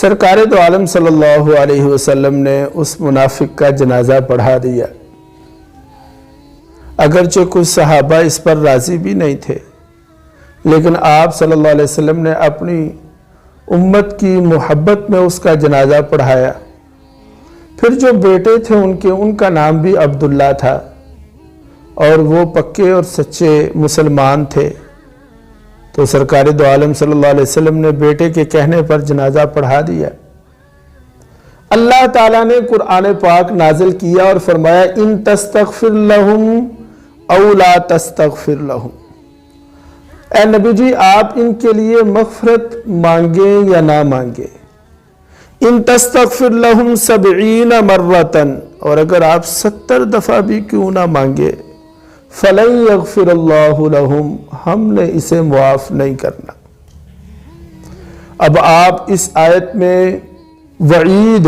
سرکار دو عالم صلی اللہ علیہ وسلم نے اس منافق کا جنازہ پڑھا دیا، اگرچہ کچھ صحابہ اس پر راضی بھی نہیں تھے، لیکن آپ صلی اللہ علیہ وسلم نے اپنی امت کی محبت میں اس کا جنازہ پڑھایا۔ پھر جو بیٹے تھے ان کا نام بھی عبداللہ تھا، اور وہ پکے اور سچے مسلمان تھے، تو سرکار دو عالم صلی اللہ علیہ وسلم نے بیٹے کے کہنے پر جنازہ پڑھا دیا۔ اللہ تعالیٰ نے قرآن پاک نازل کیا اور فرمایا ان تستغفر لہم او لا تستغفر لہم، اے نبی جی آپ ان کے لیے مغفرت مانگیں یا نہ مانگیں۔ ان تستغفر لہم 70 مرتن، اور اگر آپ 70 دفعہ بھی کیوں نہ مانگے، فَلَن يَغْفِرَ اللَّهُ لَهُمْ، ہم نے اسے معاف نہیں کرنا۔ اب آپ اس آیت میں وعید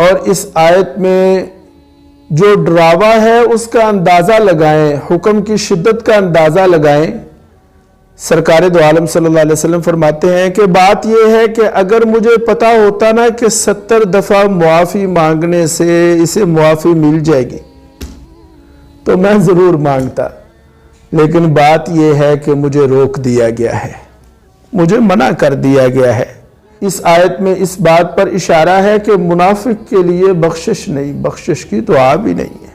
اور اس آیت میں جو ڈراوا ہے اس کا اندازہ لگائیں، حکم کی شدت کا اندازہ لگائیں۔ سرکار دو عالم صلی اللہ علیہ وسلم فرماتے ہیں کہ بات یہ ہے کہ اگر مجھے پتا ہوتا نا کہ 70 دفعہ معافی مانگنے سے اسے معافی مل جائے گی تو میں ضرور مانگتا، لیکن بات یہ ہے کہ مجھے روک دیا گیا ہے، مجھے منع کر دیا گیا ہے۔ اس آیت میں اس بات پر اشارہ ہے کہ منافق کے لیے بخشش نہیں، بخشش کی دعا بھی نہیں ہے۔